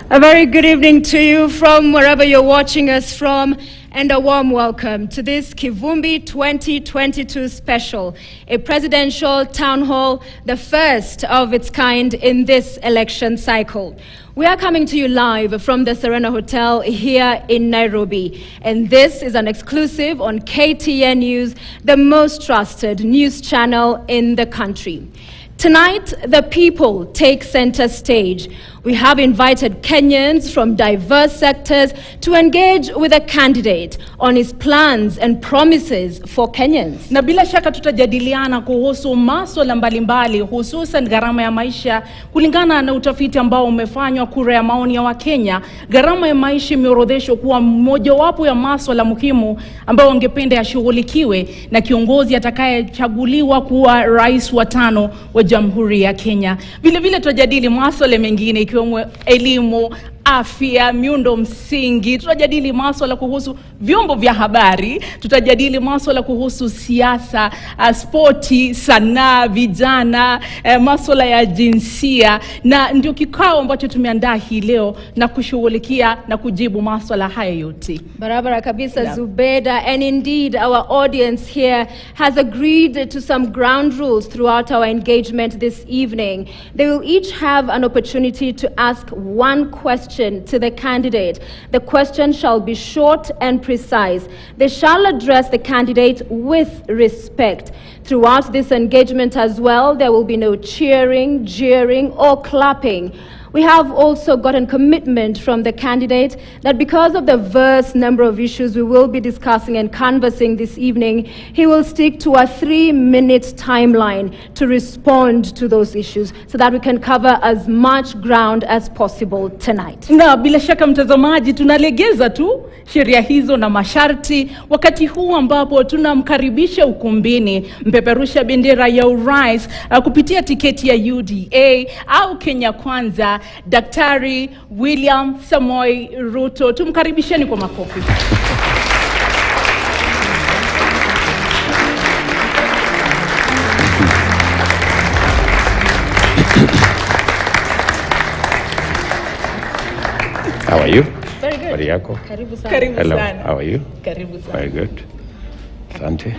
A very good evening to you from wherever you're watching us from, and a warm welcome to this Kivumbi 2022 special, a presidential town hall, the first of its kind in this election cycle. We are coming to you live from the Serena Hotel here in Nairobi, and this is an exclusive on KTN News, the most trusted news channel in the country. Tonight, the people take center stage. We have invited Kenyans from diverse sectors to engage with a candidate on his plans and promises for Kenyans. Na bila shaka tutajadiliana kuhusu masuala mbalimbali, hususan gharama ya maisha. Kulingana na utafiti ambao umefanywa, kura ya maoni ya Wakenya, gharama ya maisha imeorodheshwa kuwa mojawapo ya masuala muhimu ambao wangependa yashughulikiwe na kiongozi atakayechaguliwa kuwa rais wa 5 wa Jamhuri ya Kenya. Vile vile tutajadili masuala mengine ikiwemo elimu, afya, miundo msingi. Tutajadili masuala kuhusu vyombo vya habari, tutajadili masuala kuhusu siasa, sporti, sanaa, vijana, masuala ya jinsia, na ndio kikao ambacho tumeandaa hii leo na kushughulikia na kujibu masuala haya yote. Barabara kabisa, Zubeda, and indeed our audience here has agreed to some ground rules throughout our engagement this evening. They will each have an opportunity to ask one question to the candidate. The question shall be short and precise. They shall address the candidate with respect. Throughout this engagement as well, there will be no cheering, jeering, or clapping. We have also gotten commitment from the candidate that because of the vast number of issues we will be discussing and canvassing this evening, he will stick to a 3-minute timeline to respond to those issues so that we can cover as much ground as possible tonight. Na bila shaka mtazamaji, tunalegeza tu sheria hizo na masharti wakati huu ambapo tunamkaribisha ukumbini mpeperusha bendera ya urais kupitia tiketi ya UDA au Kenya Kwanza, Daktari William Samoei Ruto. Tumkaribisheni kwa makofi. How are you? Very good. Mariako. Karibu sana. Karibu Hello. sana. How are you? Karibu sana. Very good. Asante.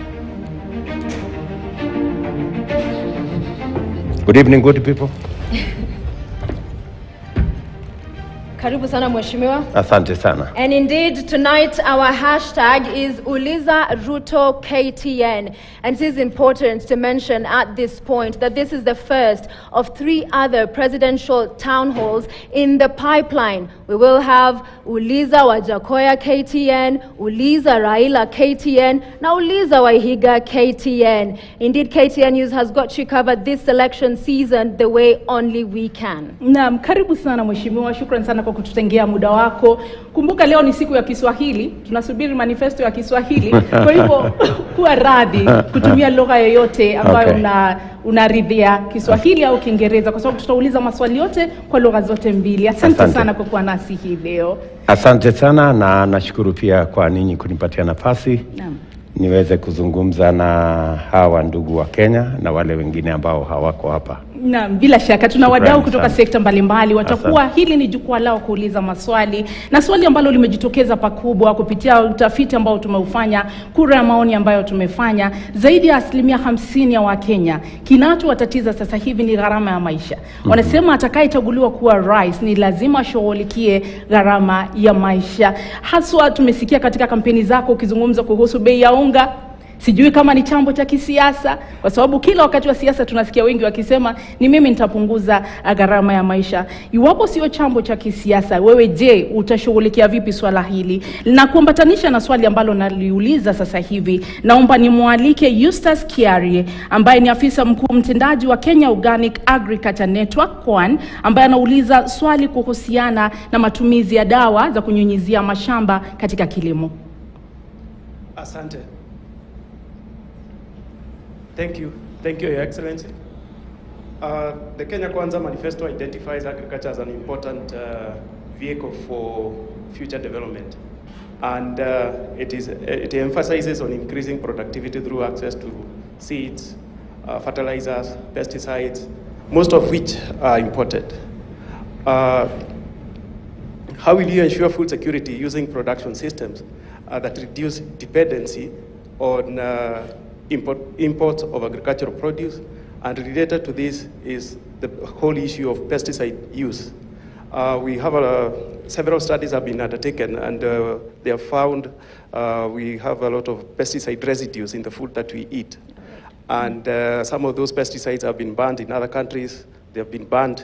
Good evening, good people. Karibu sana Mheshimiwa. Asante sana. And indeed, tonight our hashtag is Uliza Ruto KTN. And it is important to mention at this point that this is the first of 3 other presidential town halls in the pipeline. We will have Uliza Wajakoya KTN, Uliza Raila KTN, now Uliza Wahiga KTN. Indeed, KTN News has got you covered this election season the way only we can. Naam, karibu sana Mheshimiwa. Shukrani sana kwa kututengea muda wako. Kumbuka leo ni siku ya Kiswahili, tunasubiri manifesto ya Kiswahili. Kwa hivyo kuwa radhi kutumia lugha yoyote ambayo unaridhia, Kiswahili au Kiingereza, kwa sababu tutauliza maswali yote kwa lugha zote mbili. Asante sana kwa kuwa nasi hii leo. Asante sana, na nashukuru pia kwa ninyi kunipatia nafasi. Naam. Niweze kuzungumza na hawa ndugu wa Kenya na wale wengine ambao hawako hapa. Naam, bila shaka tuna wadau kutoka sekta mbalimbali watakuwa hili ni jukwaa lao kuuliza maswali, na swali ambalo limejitokeza pakubwa kupitia utafiti ambao tumeufanya, kura ya maoni ambayo tumefanya, zaidi ya 50% ya Wakenya kinachowatatiza sasa hivi ni gharama ya maisha. Wanasema atakayechaguliwa kuwa rais ni lazima ashughulikie gharama ya maisha. Haswa tumesikia katika kampeni zako ukizungumza kuhusu bei ya unga. Sijui kama ni chambo cha kisiasa, kwa sababu kila wakati wa siasa tunasikia wengi wakisema ni mimi nitapunguza gharama ya maisha. Iwapo sio chambo cha kisiasa, wewe je, utashughulikia vipi swala hili? Na kuambatanisha na swali ambalo naliuliza sasa hivi, naomba nimwalike Eustace Kiarie ambaye ni afisa mkuu mtendaji wa Kenya Organic Agriculture Network KOAN, ambaye anauliza swali kuhusiana na matumizi ya dawa za kunyunyizia mashamba katika kilimo. Asante. Thank you, Your Excellency. The Kenya Kwanza Manifesto identifies agriculture as an important vehicle for future development, and it emphasizes on increasing productivity through access to seeds, fertilizers, pesticides, most of which are imported. How will you ensure food security using production systems that reduce dependency on imports of agricultural produce? And related to this is the whole issue of pesticide use. We have several studies have been undertaken, and they have found we have a lot of pesticide residues in the food that we eat. And some of those pesticides have been banned in other countries. They have been banned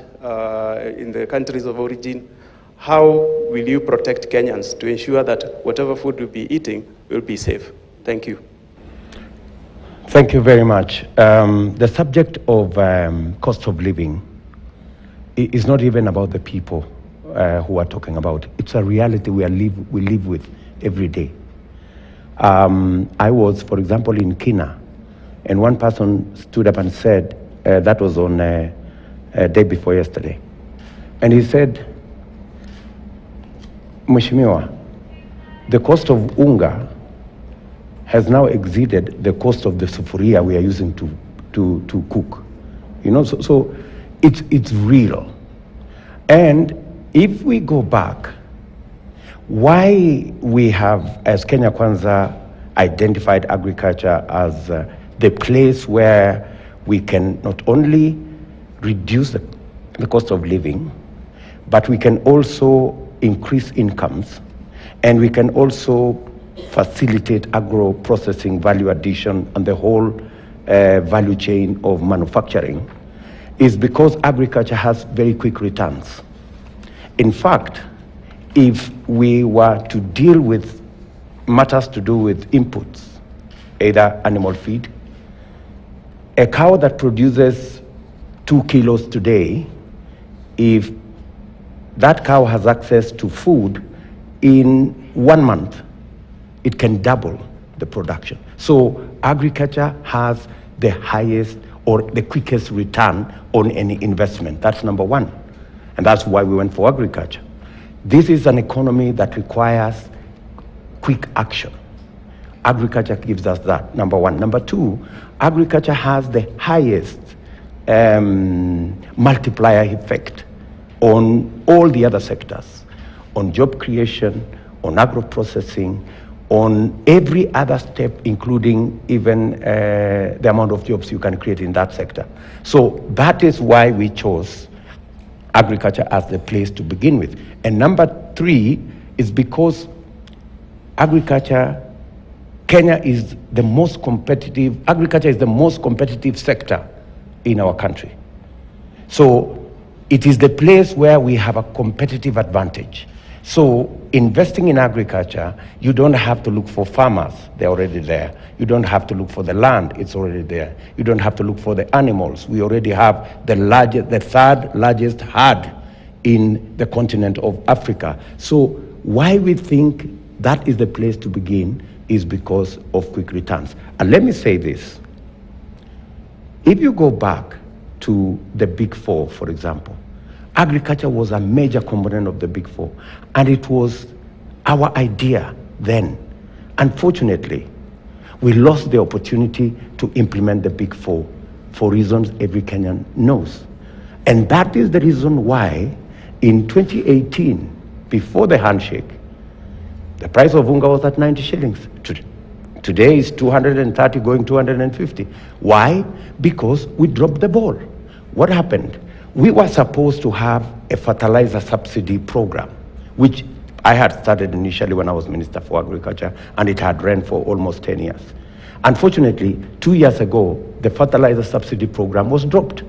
in the countries of origin. How will you protect Kenyans to ensure that whatever food we'll be eating will be safe? Thank you. Thank you very much. The subject of cost of living is not even about the people who are talking about. It's a reality we live with every day. I was, for example, in Kenya, and one person stood up and said, that was on a day before yesterday, and he said, Mheshimiwa, the cost of unga has now exceeded the cost of the sufuria we are using to cook. You know, so it's real. And if we go back, why we have, as Kenya Kwanza, identified agriculture as the place where we can not only reduce the cost of living, but we can also increase incomes, and we can also facilitate agro-processing, value addition, and the whole value chain of manufacturing, is because agriculture has very quick returns. In fact, if we were to deal with matters to do with inputs, either animal feed, a cow that produces 2 kilos today, if that cow has access to food in 1 month, it can double the production. So agriculture has the highest or the quickest return on any investment. That's number one. And that's why we went for agriculture. This is an economy that requires quick action. Agriculture gives us that, number one. Number two, agriculture has the highest multiplier effect on all the other sectors, on job creation, on agro-processing, on every other step, including even the amount of jobs you can create in that sector. So that is why we chose agriculture as the place to begin with. And number three is because agriculture, Kenya is the most competitive, agriculture is the most competitive sector in our country. So it is the place where we have a competitive advantage. So investing in agriculture, you don't have to look for farmers, they're already there. You don't have to look for the land, it's already there. You don't have to look for the animals. We already have the third largest herd in the continent of Africa. So why we think that is the place to begin is because of quick returns. And let me say this. If you go back to the Big Four, for example, agriculture was a major component of the Big Four, and it was our idea then. Unfortunately, we lost the opportunity to implement the Big Four for reasons every Kenyan knows. And that is the reason why in 2018, before the handshake, the price of unga was at 90 shillings. Today is 230 going 250. Why? Because we dropped the ball. What happened? We were supposed to have a fertilizer subsidy program, which I had started initially when I was Minister for Agriculture, and it had run for almost 10 years. Unfortunately, 2 years ago, the fertilizer subsidy program was dropped.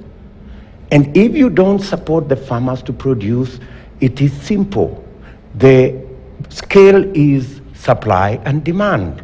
And if you don't support the farmers to produce, it is simple. The scale is supply and demand.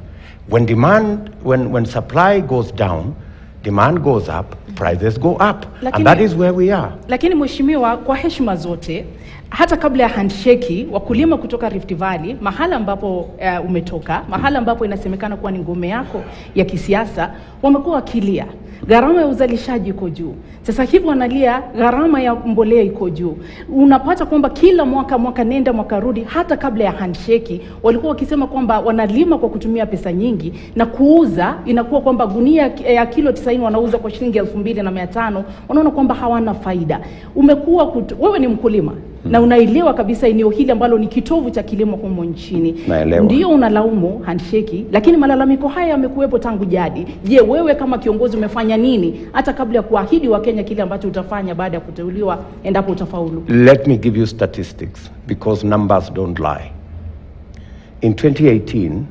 When supply goes down, demand goes up, prices go up, and that is where we are. Lakini mheshimiwa, kwa heshima zote, hata kabla ya handshake, wakulima kutoka Rift Valley, mahala ambapo umetoka, mahala ambapo inasemekana kuwa ni ngome yako ya kisiasa, wamekuwa wakilia. Gharama ya uzalishaji iko juu. Sasa hivi wanalia gharama ya mbolea iko juu. Unapata kwamba kila mwaka nenda mwaka rudi, hata kabla ya handshake walikuwa wakisema kwamba wanalima kwa kutumia pesa nyingi, na kuuza inakuwa kwamba gunia ya kilo 90 sasa hivi wanauza kwa shilingi 2,500, unaona kwamba hawana faida. Wewe ni mkulima na unaelewa kabisa eneo hili ambalo ni kitovu cha kilimo humo nchini. Ndio unalaumu handshake, lakini malalamiko haya yamekuwepo tangu jadi. Je, wewe kama kiongozi umefanya nini hata kabla ya kuahidi wa Kenya kile ambacho utafanya baada ya kuteuliwa endapo utafaulu? Let me give you statistics because numbers don't lie. In 2018,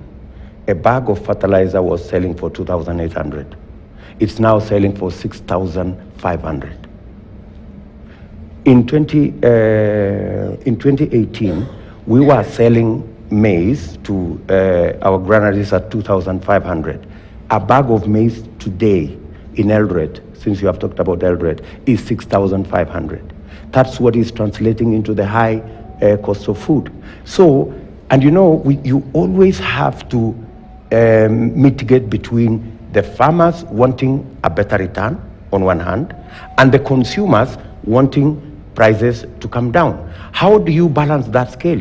a bag of fertilizer was selling for 2,800. It's now selling for 6,500. In 2018, we were selling maize to our granaries at 2,500. A bag of maize today in Eldoret, since you have talked about Eldoret, is 6,500. That's what is translating into the high cost of food. So, and you know, you always have to mitigate between the farmers wanting a better return on one hand and the consumers wanting prices to come down. How do you balance that scale?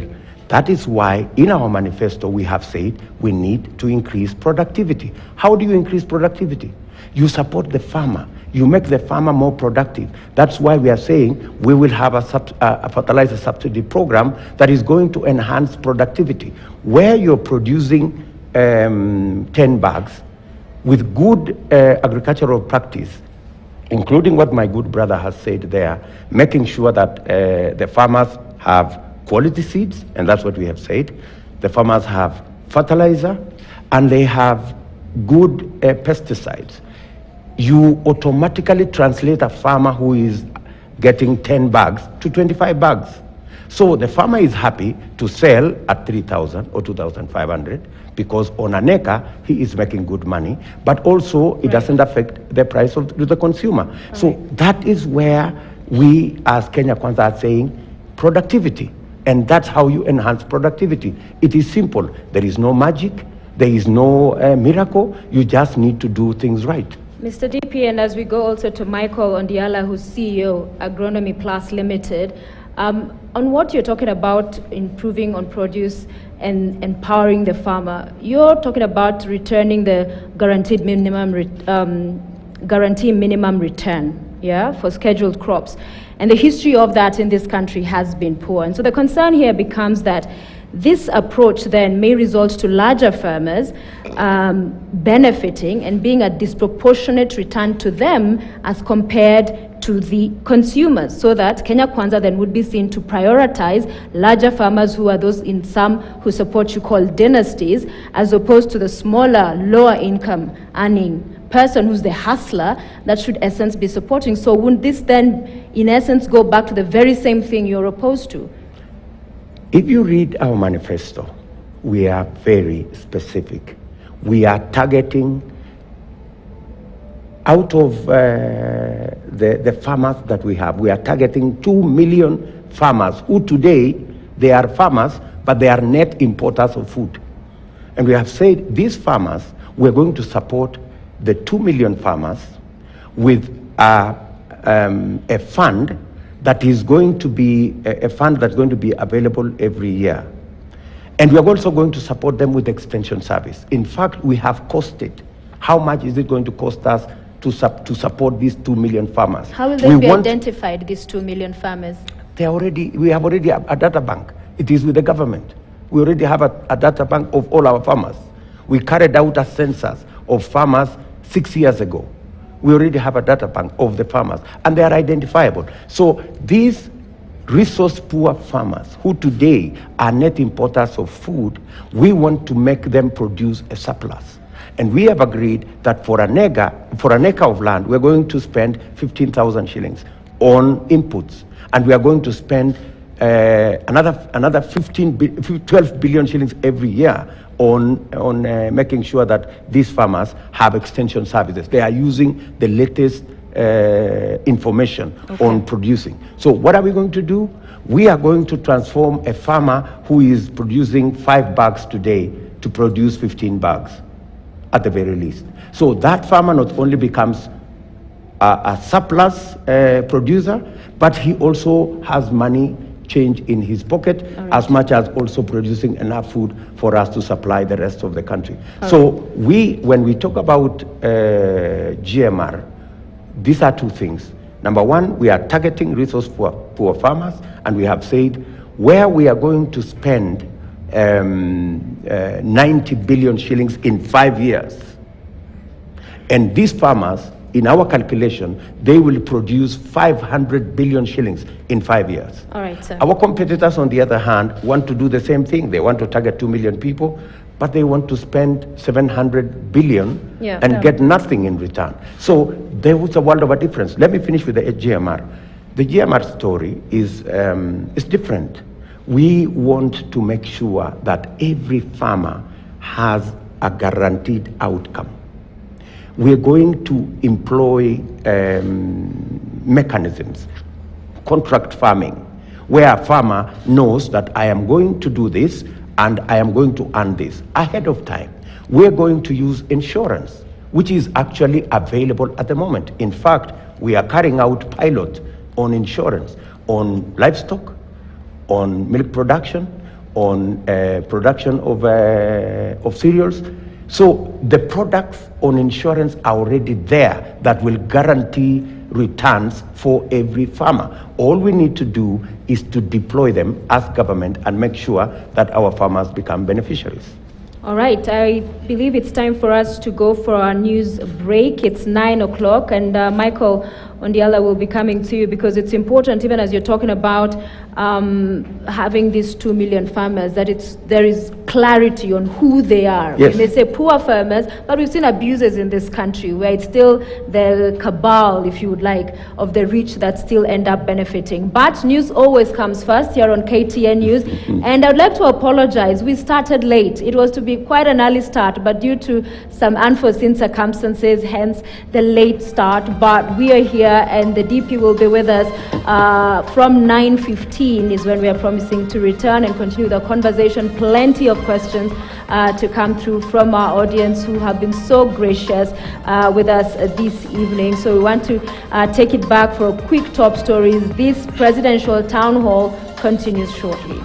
That is why in our manifesto we have said we need to increase productivity. How do you increase productivity? You support the farmer. You make the farmer more productive. That's why we are saying we will have a fertilizer subsidy program that is going to enhance productivity. Where you're producing 10 bags with good agricultural practice, including what my good brother has said there, making sure that the farmers have quality seeds, and that's what we have said. The farmers have fertilizer, and they have good pesticides. You automatically translate a farmer who is getting 10 bags to 25 bags. So the farmer is happy to sell at 3,000 or 2,500 because on an acre he is making good money, but also it doesn't affect the price to the consumer. So that is where we as Kenya Kwanza are saying productivity, and that's how you enhance productivity. It is simple. There is no magic. There is no miracle. You just need to do things right. Mr. DP, and as we go also to Michael Ondiala, who's CEO, Agronomy Plus Limited, on what you're talking about improving on produce and empowering the farmer, you're talking about returning the guaranteed minimum return, yeah, for scheduled crops. And the history of that in this country has been poor. And so the concern here becomes that this approach then may result to larger farmers benefiting and being a disproportionate return to them as compared to the consumers, so that Kenya Kwanza then would be seen to prioritize larger farmers who are those in some who support you call dynasties, as opposed to the smaller, lower income earning person who's the hustler that should in essence be supporting. So wouldn't this then in essence go back to the very same thing you're opposed to? If you read our manifesto, we are very specific. We are targeting out of the farmers that we have, we are targeting 2 million farmers who today, they are farmers, but they are net importers of food. And we have said these farmers, we're going to support the 2 million farmers with a fund that is going to be a fund that's going to be available every year. And we are also going to support them with extension service. In fact, we have costed. How much is it going to cost us to support these 2 million farmers? How will they be identified, these 2 million farmers? We have already a data bank. It is with the government. We already have a data bank of all our farmers. We carried out a census of farmers 6 years ago. We already have a data bank of the farmers, and they are identifiable. So these resource-poor farmers who today are net importers of food, we want to make them produce a surplus. And we have agreed that for an acre of land, we're going to spend 15,000 shillings on inputs. And we are going to spend another 12 billion shillings every year on making sure that these farmers have extension services. They are using the latest information on producing. So what are we going to do? We are going to transform a farmer who is producing 5 bags today to produce 15 bags at the very least. So that farmer not only becomes a surplus producer, but he also has money change in his pocket, as much as also producing enough food for us to supply the rest of the country. So when we talk about GMR, these are two things. Number one, we are targeting resource-poor farmers, and we have said where we are going to spend 90 billion shillings in 5 years. And these farmers, in our calculation, they will produce 500 billion shillings in 5 years. All right, sir. Our competitors, on the other hand, want to do the same thing. They want to target 2 million people, but they want to spend 700 billion and get nothing in return. So there was a world of a difference. Let me finish with the GMR. The GMR story is different. We want to make sure that every farmer has a guaranteed outcome. We're going to employ mechanisms, contract farming, where a farmer knows that I am going to do this and I am going to earn this ahead of time. We're going to use insurance, which is actually available at the moment. In fact, we are carrying out pilots on insurance, on livestock, on milk production, on production of cereals. So the products on insurance are already there that will guarantee returns for every farmer. All we need to do is to deploy them as government and make sure that our farmers become beneficiaries. All right, I believe it's time for us to go for our news break. It's 9 o'clock, and Michael Ondiala will be coming to you, because it's important, even as you're talking about having these 2 million farmers, that there is clarity on who they are. Yes. We may say poor farmers, but we've seen abuses in this country where it's still the cabal, if you would like, of the rich that still end up benefiting. But news always comes first here on KTN News. And I'd like to apologize. We started late. It was to be quite an early start, but due to some unforeseen circumstances, hence the late start. But we are here, and the DP will be with us from 9:15 is when we are promising to return and continue the conversation. Plenty of questions to come through from our audience, who have been so gracious with us this evening. So we want to take it back for a quick top stories. This presidential town hall continues shortly.